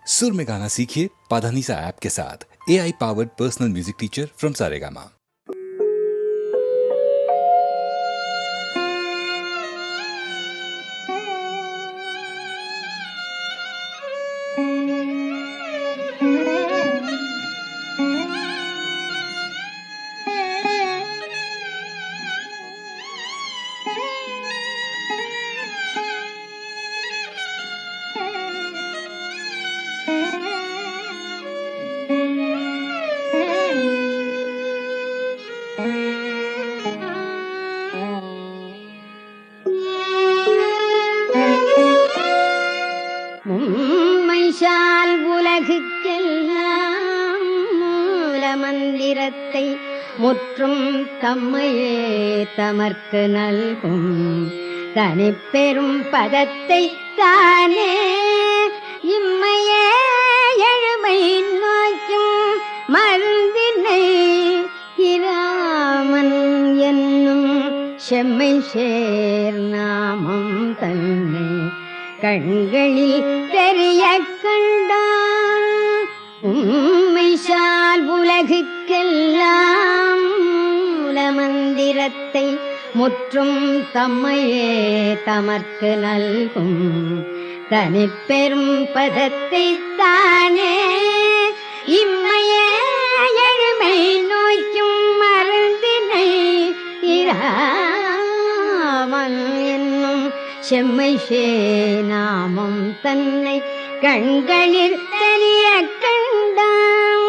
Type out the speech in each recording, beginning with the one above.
सुर में गाना सीखिए पाधानीसा ऐप के साथ। AI powered personal music teacher from Saregama. மும்மைசால் உலகுக்கெல்லாம் மூல மந்திரத்தை முற்றும் தம்மையே தமர்க்கு நல்கும் தனிப்பெரும் பதத்தை தானே இம்மையே எழுமை நோக்கும் மருந்தினை இராமன் என்னும் செம்மை சேர் நாமம் தன்னை கண்களில் தெரிய கண்டான். உம்மைசால் உலகுக்கெல்லாம் மூல மந்திரத்தை முற்றும் தம்மையே தமர்க்கு நல்கும் தனிப்பெரும் பதத்தை தானே இம்மையே எழுமை நோய்க்கும் மருந்தினை இராமன் என்னும் செம்மை நாமம் தன்னை கண்களில் தெரிய கண்டான்.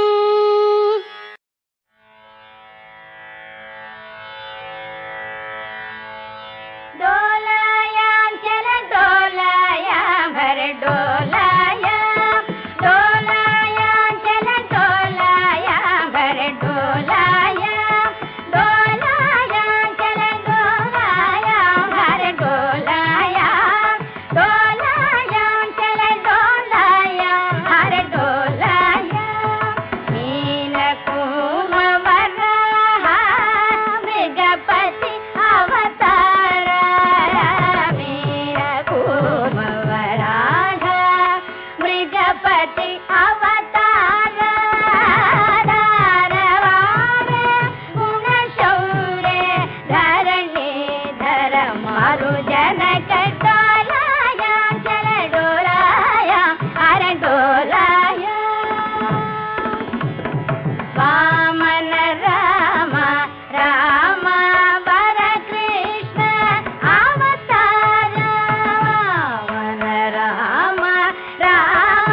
डोलायां चल डोलायां भर डोलायां डोलायां चल डोलायां भर डोलायां डोलायां चल डोलायां भर डोलायां डोलायां चल डोलायां भर डोलायां नील कुमवराह मृगपति अवतार मृगपति अवतार दारवार गुणशौर्य धरणी धर मारु जनक डोलाया चल डोलाया अर डोलाया वामन राम राम वर कृष्ण अवतार वामन राम राम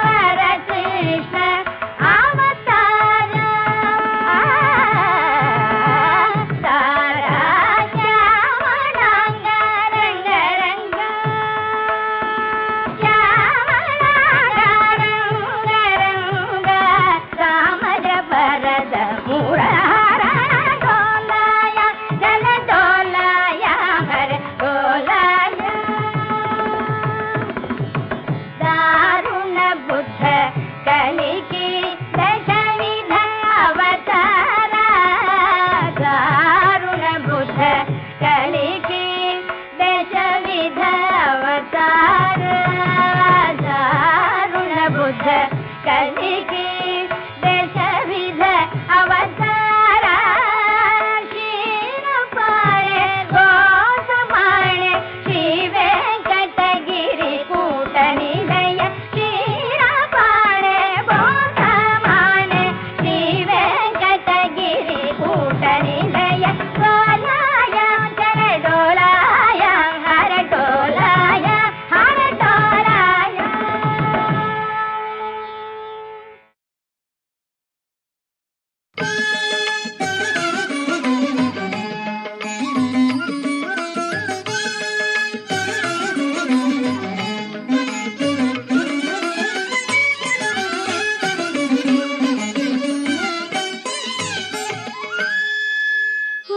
वर कृष्ण अवतार तारा श्यामलांग रंग रंग श्यामलांग रंग रंग रामज भरद मुरार डोलाया जल डोलाया भर डोलाया दारुण बुद्ध कलिकी दशविध अवतार दारुण बुद्ध कलिकी दशविध अवतार दारुण बुद्ध कलिकी दशविध अवतार क्षीरपाणे गोसमाणे श्री वेंकटगिरि कूटनिलय क्षीरपाणे गोसमाणे श्री वेंकटगिरि कूटनिलय डोलाया चल डोलाया हर डोलाया हर डोलाया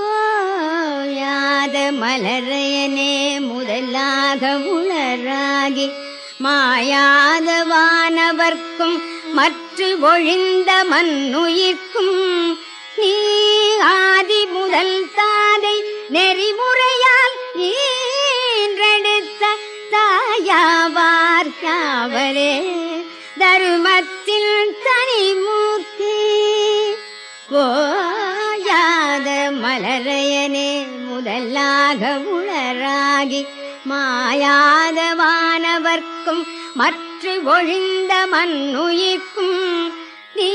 ஓயாத மலரையனே முதலாக உளராகி மாயாத வானவர்க்கும் மற்ற ஒழிந்த மண்ணுயிர்க்கும் நீ ஆதி முதல் தாதை நெறிமுறையால் ஈன்றெடுத்த தாயாவார் காவரே த முதலாக உளராகி மாயாத வானவர்க்கும் மற்ற ஒழிந்த மண்ணுயிர்க்கும் நீ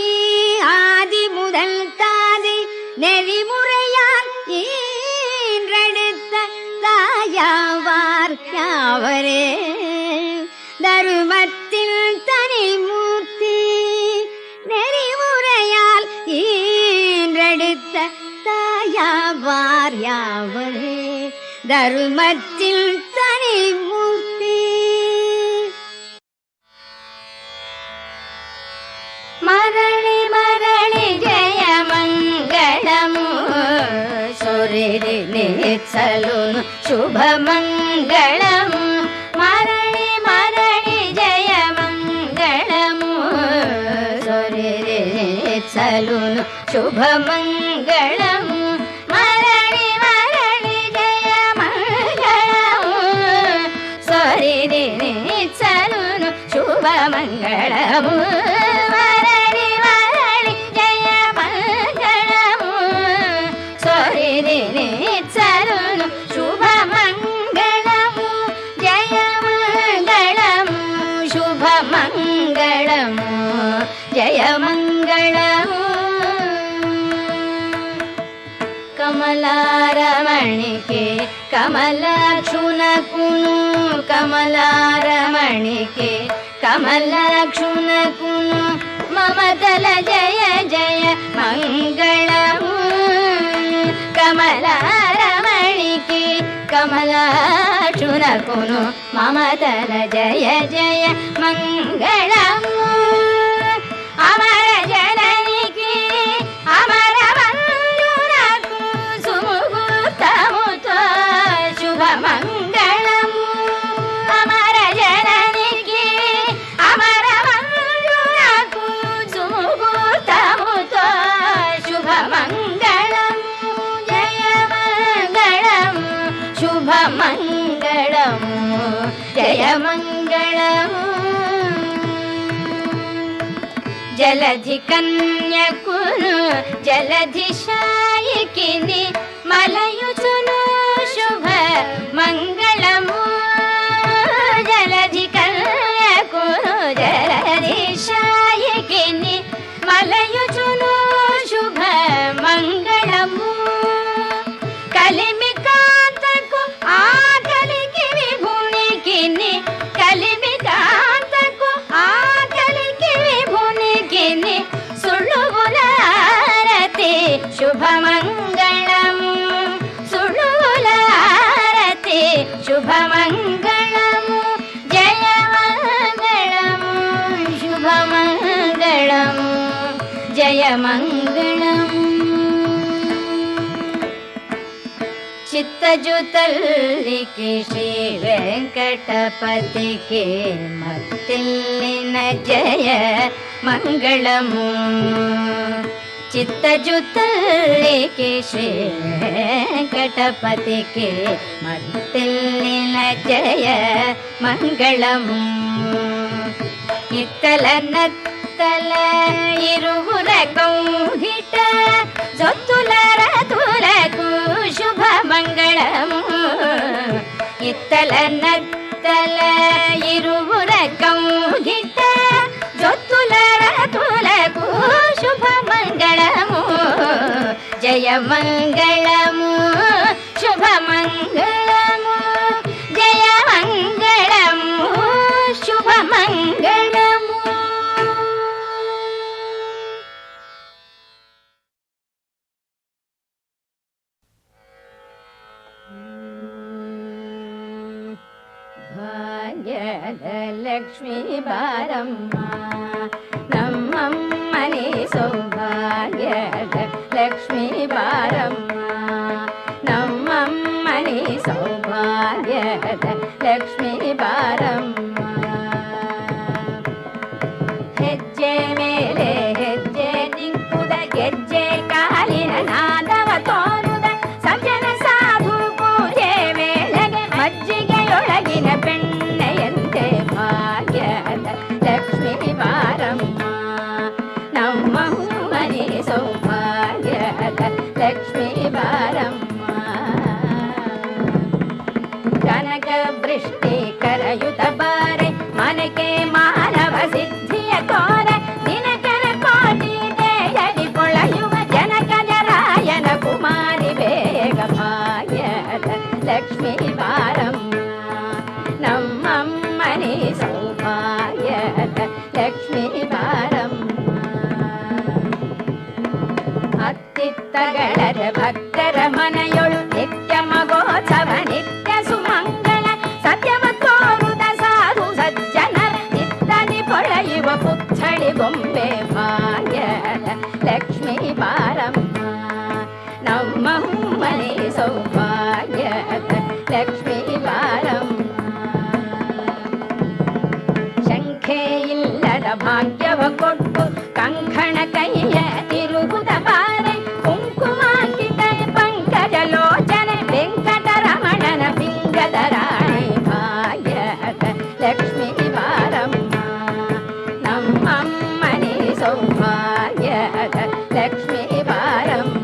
ஆதி முதல் தாதி நெறிமுறையால் ஈன்றெடுத்த தாயாவார் யாவரே தருமத்தில் தனிமூர்த்தி நெறிமுறையால் ஈன்றெடுத்த தாயாவார் யாவரே தருமத்தில் தனிமூர்த்தி. మరణి మరణి జయ మంగళము సూర్యుడి నిత్సలును శుభ మంగళము. మరణి మరణి జయ మంగళము సూర్యుడి నిత్సలును శుభ మంగళము. మరణి మరణి జయ మంగళము సూర్యుడి నిత్సలును శుభ మంగళము. జయ మంగళము. కమలారమణికి కమలాక్షునకును కమలారమణికి కమలాక్షునకును మమతల జయ జయ మంగళము. కమలారమణికి కమలాక్షునకును మమతల జయ జయ మంగళము. అమర జననికి అమర వందునకు సుముహూర్తముతో శుభ మంగళము. అమర జననికి అమర వందునకు సుముహూర్తముతో శుభ మంగళము. జయ మంగళము శుభ మంగళము జయ మంగళము. జలధి కన్యకును జలధి శాయికిని మలయుచును శుభ మంగళము. జలధి కన్యకును జలధి శాయికిని మలయుచును శుభ మంగళము. కలిమి కాంతకు ఆకలికి విభునికిని కలిమి కాంతకు ఆకలికి విభునికిని సుళువులారతి శుభ మంగళము. సుళువులారతి శుభ మంగళము. జయ మంగళము శుభ మంగళము జయ మంగళము. చిత్తజుతల్లికి శ్రీ వెంకటపతికి మత్తిల్లిన జయ మంగళము. చిత్తజుతల్లికి శ్రీ వెంకటపతికి మత్తిల్లిన జయ మంగళము. ఇత్తల నత్తల ఇరువుర కౌగిట జొత్తుల రతులకు శుభ మంగళము. ఇత్తల నత్తల ఇరువుర కౌగిట జొత్తుల రతులకు శుభ మంగళము. జయ మంగళము శుభ మంగళము జయ మంగళము శుభ మంగళము. భాగ్యద లక్ష్మీ బారమ్మ నమ్మమ్మని సౌభాగ్యద లక్ష్మీ బారమ్మ నమ్మమ్మని సౌభాగ్యద లక్ష్మీ బారమ్మ. ಹೆಜ್ಜೆ ಮೇಲೆ ಹೆಜ್ಜೆ ನಿಂಕುದ ಗೆಜ್ಜೆ ಕಾಲಿನ ನಾದವ ತೋರುದ ಸಜ್ಜನ ಸಾಧು ಪೂಜೆ ವೇಳೆಗೆ ಮಜ್ಜಿಗೆಯೊಳಗಿನ ಬೆಣ್ಣೆಯಂತೆ ಭಾಗ್ಯದ ಲಕ್ಷ್ಮೀ ಬಾರಮ್ಮ ನಮ್ಮ ಮನೆ ಸೌಭಾಗ್ಯದ ಲಕ್ಷ್ಮೀ ಬಾರಮ್ಮ. ಲಕ್ಷ್ಮೀ ಬಾರಮ್ಮ. ಅತ್ತಿತ್ತಗಳರ ಭಕ್ತರ ಮನೆಯೊಳು ನಿತ್ಯ ಮಗೋತ್ಸವ ನಿತ್ಯ ಸುಮಂಗಳ ಸತ್ಯವ ತೋರುದ ಸಾಧು ಸಜ್ಜನರ ನಿತ್ತಲಿ ಪೊಳೆಯುವ ಪುತ್ಥಳಿ ಗೊಂಬೆ ಭಾಗ್ಯದ ಲಕ್ಷ್ಮೀ ಬಾರಮ್ಮ. ನಮ್ಮ ಮನೆ ಸೌಭಾಗ್ಯದ ಲಕ್ಷ್ಮೀ ಬಾರಮ್ಮ. ಶಂಖೆ ಇಲ್ಲದ ಭಾಗ್ಯವ ಕೊಟ್ಟು ಕಂಕಣ ಕೈಯ ತಿರುಗುದ ಬಾರೆ ಕುಂಕುಮಾಂಕಿತ ಪಂಕಜ ಲೋಚನೆ ವೆಂಕಟರಮಣನ ಪಿಂಗದ ರಾಣಿ ಭಾಗ್ಯದ ಲಕ್ಷ್ಮೀ ಬಾರಮ್ಮ. ನಮ್ಮಮ್ಮನೆ ಸೌಭಾಗ್ಯದ ಲಕ್ಷ್ಮೀ ಬಾರಮ್ಮ.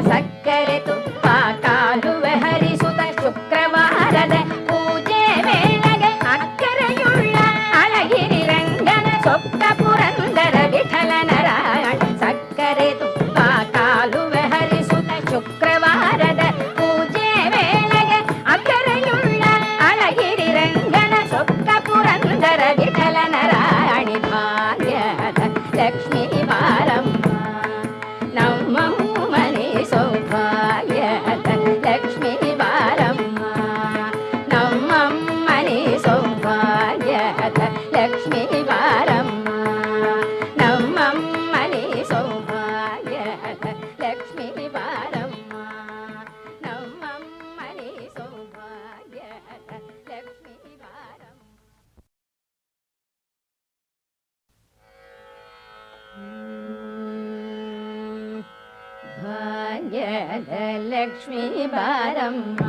ಸಕ್ಕರೆ ತುಪ್ಪ ಕಾಲುವೆ ಹರಿಸುತ್ತ ಶುಕ್ರವಾರದ ಪೂಜೆ ವೇಳೆಗೆ ಅಕ್ಕರೆಯುಳ್ಳ ಅಳಗಿರಿ ರಂಗನ ಸೊಕ್ಕ ಪುರಂದರ ವಿಠಲನ ರಾಯಣ. ಸಕ್ಕರೆ ತುಪ್ಪ ಕಾಲುವೆ ಹರಿಸುತ್ತ ಶುಕ್ರವಾರದ ಪೂಜೆ ವೇಳೆಗೆ ಅಕ್ಕರೆಯುಳ್ಳ ಅಳಗಿರಿ ರಂಗನ ಸೊಕ್ಕ ಪುರಂದರ ವಿಠಲನ ರಾಣಿ ಭಾಗ್ಯದ ಲಕ್ಷ್ಮೀ ಬಾರಮ್ಮ. ನಮ್ಮ ಮನೆ ಸೌಭಾಗ್ಯದ ಲಕ್ಷ್ಮೀ ಬಾರಮ್ಮ. ನಮ್ಮಮ್ಮನೆ ಸೌಭಾಗ್ಯದ ಲಕ್ಷ್ಮೀ ಬಾರಮ್ಮ. ನಮ್ಮಮ್ಮನೆ ಸೌಭಾಗ್ಯದ ಲಕ್ಷ್ಮೀ ಬಾರಮ್ಮ. ನಮ್ಮಮ್ಮನೆ ಸೌಭಾಗ್ಯದ ಲಕ್ಷ್ಮೀ ಬಾರಮ್ಮ. ಭಾಗ್ಯದ ಲಕ್ಷ್ಮೀ ಬಾರಮ್ಮ.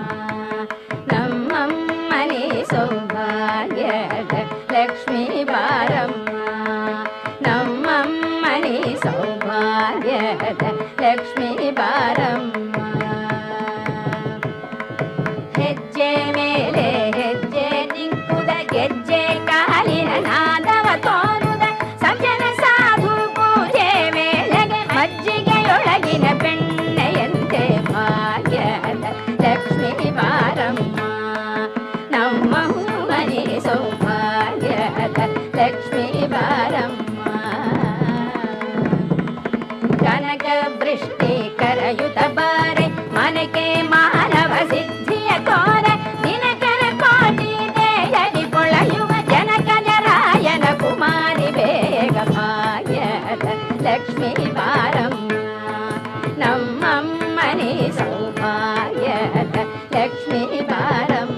ನಮ್ಮಮ್ಮನೆ ಸೌಭಾಗ್ಯದ ಲಕ್ಷ್ಮೀ ಬಾರಮ್ಮ. ನಮ್ಮಮ್ಮನೆ ಸೌಭಾಗ್ಯದ ಲಕ್ಷ್ಮೀ ಬಾರಮ್ಮ. ಹೆಜ್ಜೆ ಮೇಲೆ ಹೆಜ್ಜೆ ನಿಂಕುದ ಗೆಜ್ಜೆ ಕಾಲಿನ ನಾದವ ತೋರುದ ಸಜ್ಜನ ಸಾಧು ಪೂಜೆ ವೇಳೆಗೆ ಮಜ್ಜಿಗೆಯೊಳಗಿನ ಬೆಣ್ಣೆಯಂತೆ ಭಾಗ್ಯದ ಲಕ್ಷ್ಮೀ ಬಾರಮ್ಮ. ನಮ್ಮ ಮನೆ ಸೌಭಾಗ್ಯದ ಲಕ್ಷ್ಮೀ ಬಾರಮ್ಮ. ಕನಕ ವೃಷ್ಟಿ ಕರಯುತ ಬಾರೆ ಮನಕೆ ಮಾನವ ಸಿದ್ಧಿಯ ಕೋರ ದಿನಕರ ಕೋಟಿ ದೇಯದಿ ಪೊಳೆಯುವ ಜನಕಜರಾಯನ ಕುಮಾರಿ ಬೇಗ ಭಾಗ್ಯದ ಲಕ್ಷ್ಮೀ ಬಾರಮ್ಮ. ನಮ್ಮಮ್ಮನೆ ಸೌಭಾಗ್ಯದ ಲಕ್ಷ್ಮೀ ಬಾರಮ್ಮ.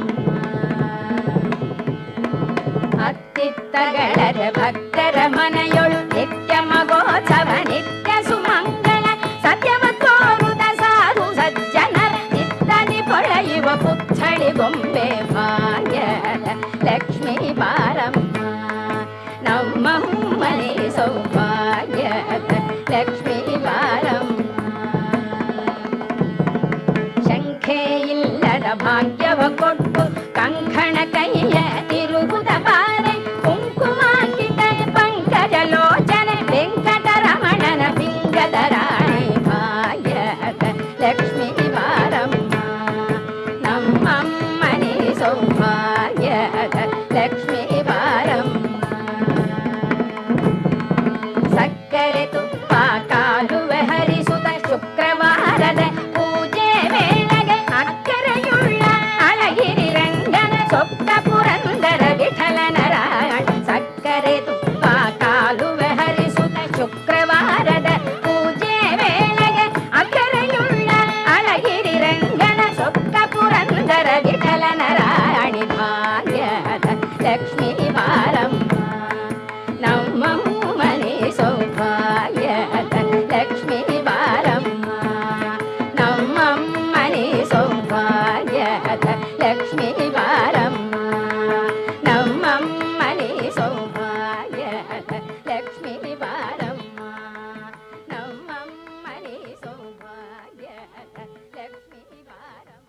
ಅತ್ತಿತ್ತಗಳರ ಭಕ್ತರ ಮನೆಯೊಳು ನಿತ್ಯ ಮಗೋತ್ಸವ ನಿತ್ಯ ಸುಮಂಗಳ ಸತ್ಯವ ತೋರುದ ಸಾಧು ಸಜ್ಜನರ ನಿತ್ತಲಿ ಪೊಳೆಯುವ ಪುತ್ಥಳಿ ಗೊಂಬೆ ಭಾಗ್ಯದ ಲಕ್ಷ್ಮೀ ಬಾರಮ್ಮ. ನಮ್ಮ ಮನೆ ಸೌಭಾಗ್ಯದ ಲಕ್ಷ್ಮೀ ಬಾರಮ್ಮ. ಶಂಖೆ ಇಲ್ಲದ ಭಾಗ್ಯವ ಕೊಟ್ಟು ಕಂಕಣ ಕೈಯ ತಿರುಗುದ ಬಾರೆ ಕುಂಕುಮಾಂಕಿತ ಪಂಕಜ ಲೋಚನೆ ವೆಂಕಟರಮಣನ ಪಿಂಗದ ರಾಣಿ ಭಾಗ್ಯದ ಲಕ್ಷ್ಮೀ ಬಾರಮ್ಮ. ನಮ್ಮಮ್ಮನೆ ಸೌಭಾಗ್ಯದ ಲಕ್ಷ್ಮೀ ಬಾರಮ್ಮ. ಸಕ್ಕರೆ ತುಪ್ಪ ಕಾಲುವೆ ಹರಿಸುತ್ತ ಶುಕ್ರವಾರದ ಪೂಜೆ ವೇಳೆಗೆ ಅಕ್ಕರೆಯುಳ್ಳ ಅಳಗಿರಿ ರಂಗನ ಸೊಕ್ಕ ಪುರಂದರ ವಿಠಲನ ರಾಯಣ. ಸಕ್ಕರೆ ತುಪ್ಪ ಕಾಲುವೆ ಹರಿಸುತ್ತ ಶುಕ್ರವಾರದ ಪೂಜೆ ವೇಳೆಗೆ ಅಕ್ಕರೆಯುಳ್ಳ ಅಳಗಿರಿ ರಂಗನ ಸೊಕ್ಕ ಪುರಂದರ ವಿಠಲನ ರಾಣಿ ಭಾಗ್ಯದ ಲಕ್ಷ್ಮೀ ಬಾರಮ್ಮ. ನಮ್ಮ ಮನೆ ಸೌಭಾಗ್ಯದ ಲಕ್ಷ್ಮೀ ಬಾರಮ್ಮ. ನಮ್ಮಮ್ಮನೆ ಸೌಭಾಗ್ಯದ ಲಕ್ಷ್ಮೀ ಬಾರಮ್ಮ. ನಮ್ಮಮ್ಮನೆ ಸೌಭಾಗ್ಯದ ಲಕ್ಷ್ಮೀ ಬಾರಮ್ಮ. ನಮ್ಮಮ್ಮನೆ ಸೌಭಾಗ್ಯದ ಲಕ್ಷ್ಮೀ ಬಾರಮ್ಮ.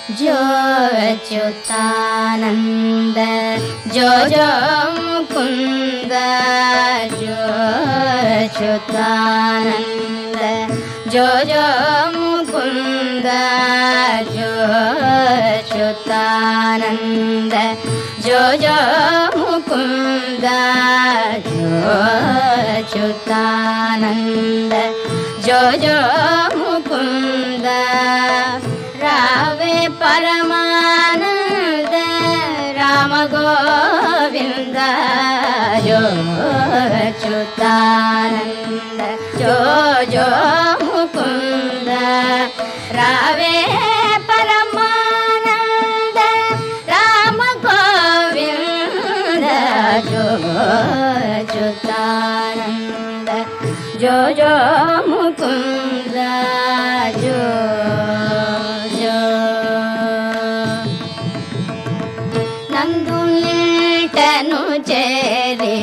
जो अच्युतानन्द जो जो मुकुन्द जो अच्युतानन्द जो जो मुकुन्द जो अच्युतानन्द जो जो मुकुन्द जो अच्युतानन्द जो जो मुकुन्द रावे परमानन्द राम गोविन्द जो अच्युतानन्द जो जो मुकुन्द रावे परमानन्द राम गोविन्द जो अच्युतानन्द जो जो मुकुन्द जो నందులేటను చేరి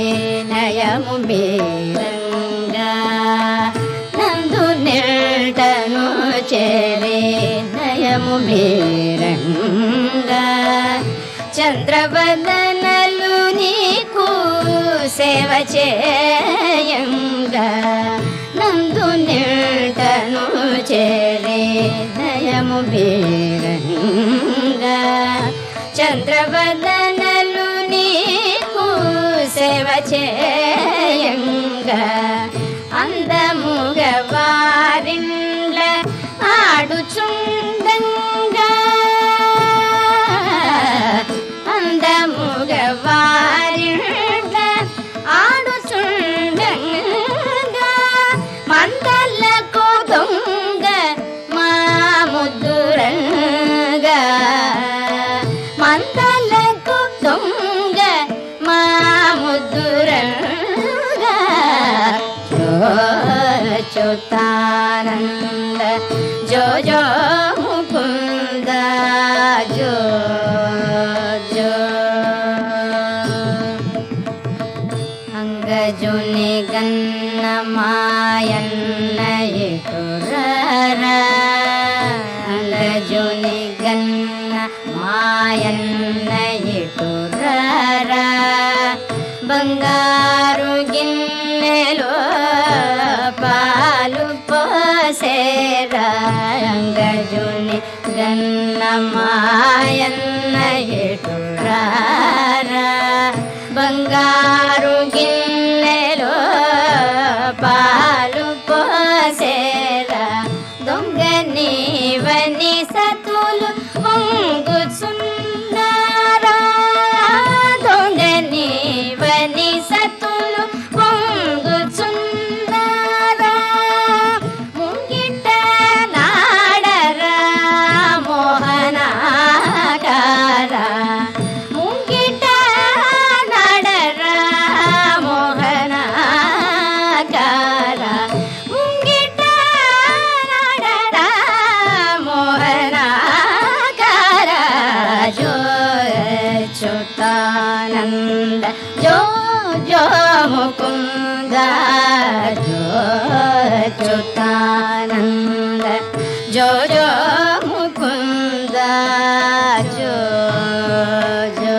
నయము మీరంగా నందులేటను చేరి నయము మీరంగా చంద్రవదనలు నీకు సేవ చేయంగా నందులేటను చేరి నయము మీరంగా చంద్రవదనలు నీకు సేవ చేయంగా అందముగ వారిండ్ల ఆడుచుండంగా అందముగ వారిండ్ల ఆడుచుండంగా మందలకు దొంగ మా ముద్దురంగా మందలకు దొంగ మా ముద్దురంగా జో అచ్యుతానంద జో జో ముకుంద జో జో అంగజుని గన్న మాయన్న ఎటురరా అంగజుని గన్న మాయన్న ఎటురరా బంగారు గిన్నెలో పాలు పోసేరా అంగజుని గన్న మాయన్న ఎటురరా బంగారు గిన్నెలో పాలు పోసేరా దొంగ నీవని సతులు పొంగుచున్నారా దొంగ నీవని సతులు పొంగుచున్నారా ముంగిట నాడరా మోహనాకారా ముంగిట నాడరా మోహనాకారా ముంగిట నాడరా మోహనాకారా జో అచ్యుతానంద జో జో ముకుంద జో అచ్యుతానంద జో జో ముకుంద జో జో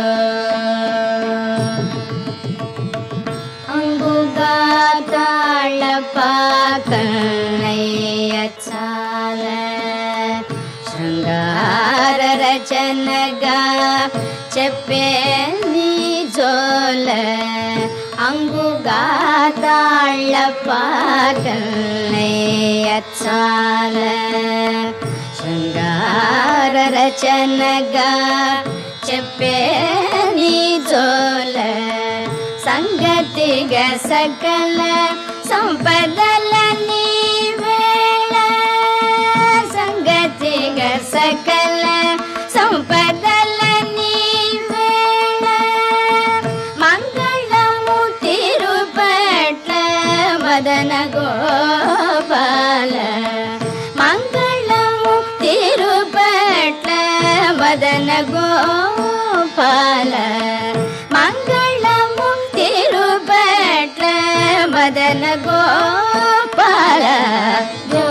అంగుగా తాళపాకన్నయ్య చాల శృంగార రచనగా చెప్పే నీ జోల అంగుగా తాళపాకన్నయ్య చాల శృంగార రచనగా చెప్పే నీ జోల సంగతిగా సకల సంపదల నీ వేళ సంగతిగా సకల సంపదల నీ వేళ మంగళము తిరుపట్ల మదన గోపాల మంగళము తిరుపట్ల మదన గోపాల మంగళము తిరుపట్ల మదన గోపాల జో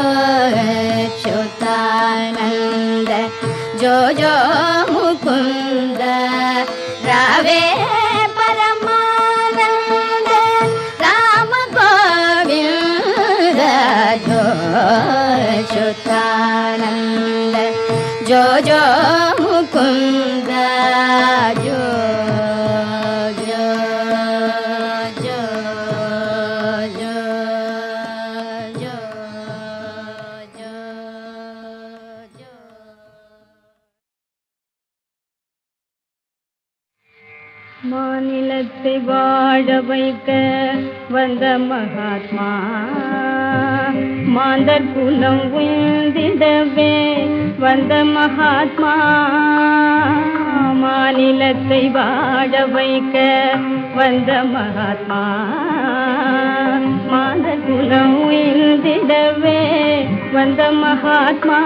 అచ్యుతానంద జో ಜೋ ಮುಕುಂದ ರಾವೇ ಪರಮಾನಂದ ರಾಮ ಗೋವಿಂದ ಜೋ ಅಚ್ಯುತಾನಂದ ಜೋ ಜೋ ಮುಕುಂದ ಜೋ ಜೋ ಜೋ ಜೋ ಜೋ ಜೋ ಜೋ. மாநிலத்தை வாழ வைக்க வந்த மகாத்மா மாந்தர் குலம் உயர்ந்திடவே வந்த மகாத்மா மாநிலத்தை வாழ வைக்க வந்த மகாத்மா மாந்தர் குலம் உயர்ந்திடவே வந்த மகாத்மா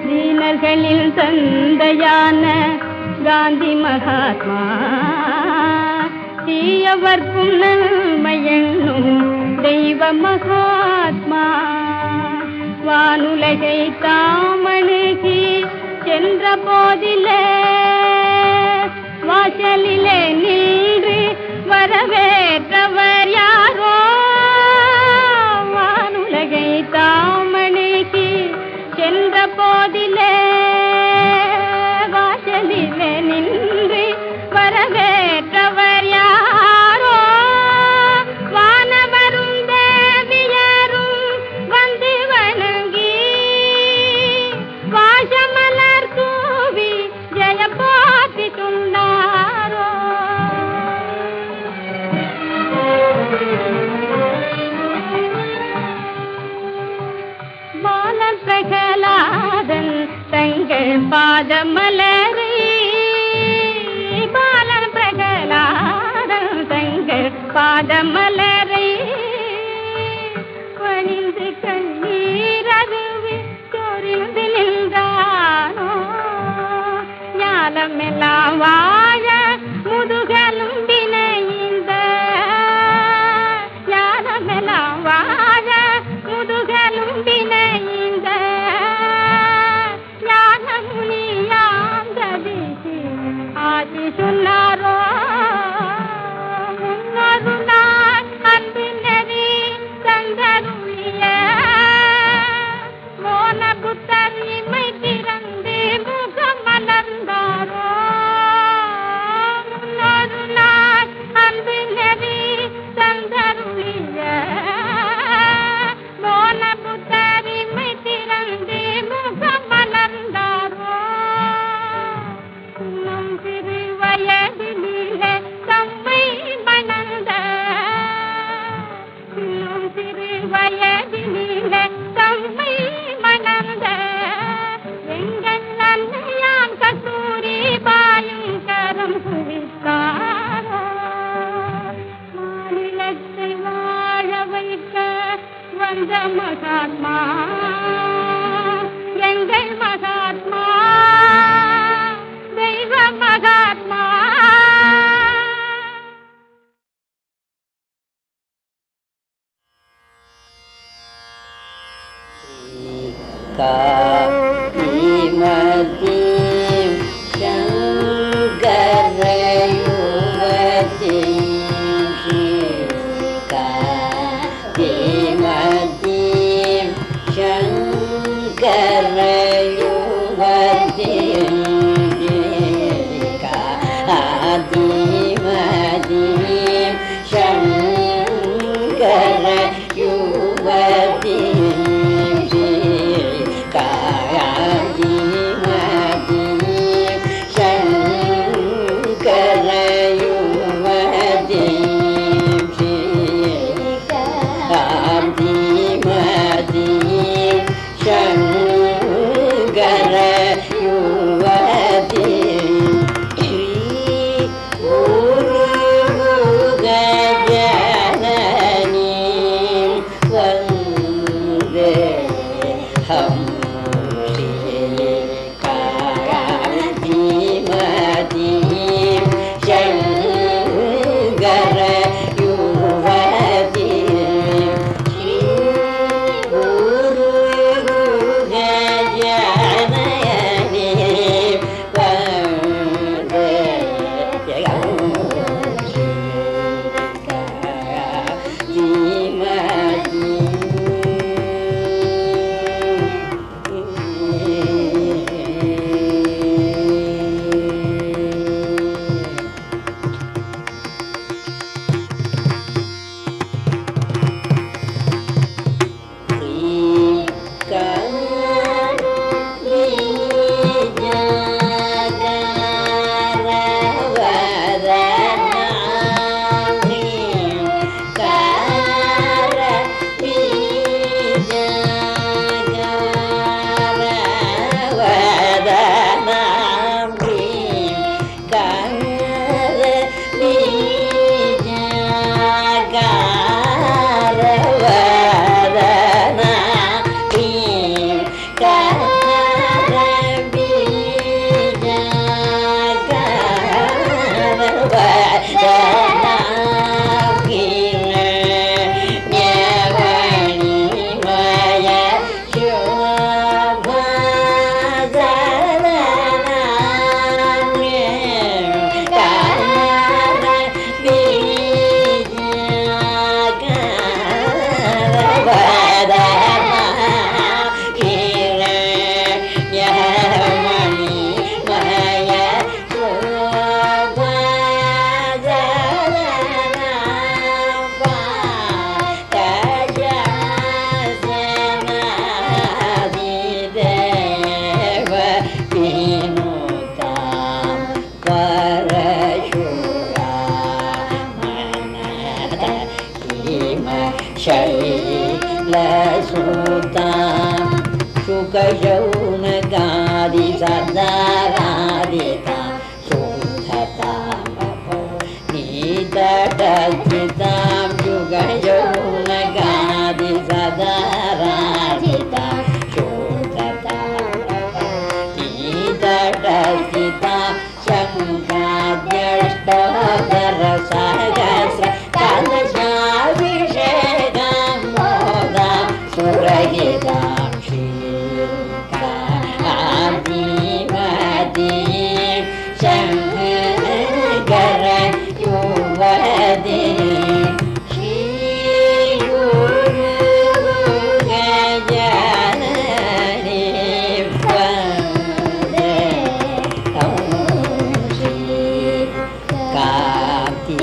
தீனர்களில் தந்தையான காந்தி மகாத்மா தீயவர்க்கும் நன்மையென்னும் தெய்வ மகாத்மா வானுலகை தாமணுகி சென்ற போதிலே வாசலிலே நின்று வரவேற்றவர் யாரோ வானுலகை தாமணுகி சென்ற போதிலே வாசலிலே நின்று வரவேற்றவர் யாரோ வானவரும் தேவியரும் வந்து வணங்கி வாசமலர் தூவி ஜெய போற்றி சொன்னாரோ பாலன் பிரகலாதன் தங்கள் பாதமலரை பாலன் பிரகலாதன் தங்கள் பாதமலரை பணிந்து கண்ணீரருவி சொரிந்து நின்றானோ ஞானமெல்லாம் வாழ முதுகலும் வினைந்த ஞானமெல்லாம் வாழ முதுகலும் வினைந்த ஞான முனியாந்ததிக்கு ஆதி சொன்னாரோ முன்னொரு நாள் அன்பு நெறி தந்தருளிய மோன புத்தர் இமை திறந்து முகம் மலர்ந்தாரோ முன்னொரு நாள் அன்பு நெறி தந்தருளிய மோன புத்தர் இமை திறந்து முகம் மலர்ந்தாரோ நம் சிறு வயதிலே தம்மை மணந்த இன்னும் சிறு வயதிலே தம்மை மணந்த எங்கள் அன்னையாம் கஸ்தூரி பாயும் கரம் குவித்தாரோ மாநிலத்தை வாழ வைக்க வந்த மகாத்மா எங்கள் மகாத்மா தெய்வ மகாத்மா காமதீம் சங்கரயுவதீம் காமதீம் சங்கரயுவதீம் காமதீம் சங்கரயுவதீம் Shangara सदाराधितां शुद्धतां नीतटचितां युगयौनगादि सदाराधितां शुद्धतां नीतटचितां शङ्काद्यष्टोदर सहस्र कलशाभिषेकां मोदां सुरहितां शङ्कर युवदे श्री गुरु गजानने वन्दे श्री कान्तिमती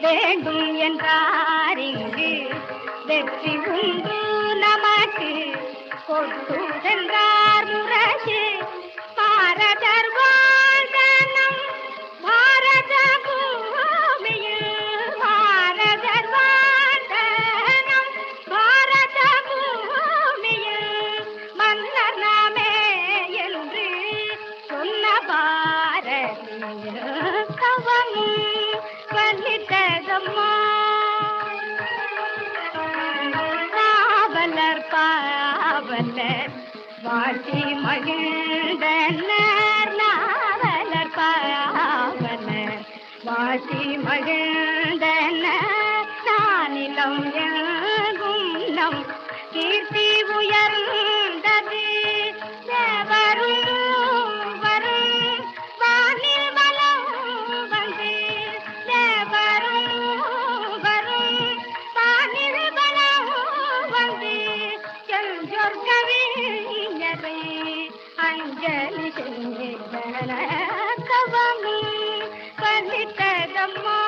வேண்டும் என்றாரிங்கு வெற்றி உண்டு நமக்கு கொட்டுதென்றார் முரசு பாரதர் வாழ்தனம் பாரத பூமியில் பாரதர் வாழ்தனம் பாரத பூமியில் மன்னர் நாமே என்று சொன்ன பாரதியில் தவமும் பலித்ததம்மா பாவலர் பாவலர் வாட்டி மகிழ்ந்தனர் நாவலர் பாவலர் வாட்டி மகிழ்ந்தனர் நானிலம் எங்கும் நம் கீர்த்தி உயர்ந்தது தேவரும் வரும் வானில் வலம் வந்து தேவரும் வரும் வானில் வலம் வந்து செஞ்சொற் கவிஞரை அஞ்சலி செய்தன கவமும் பலித்ததம்மா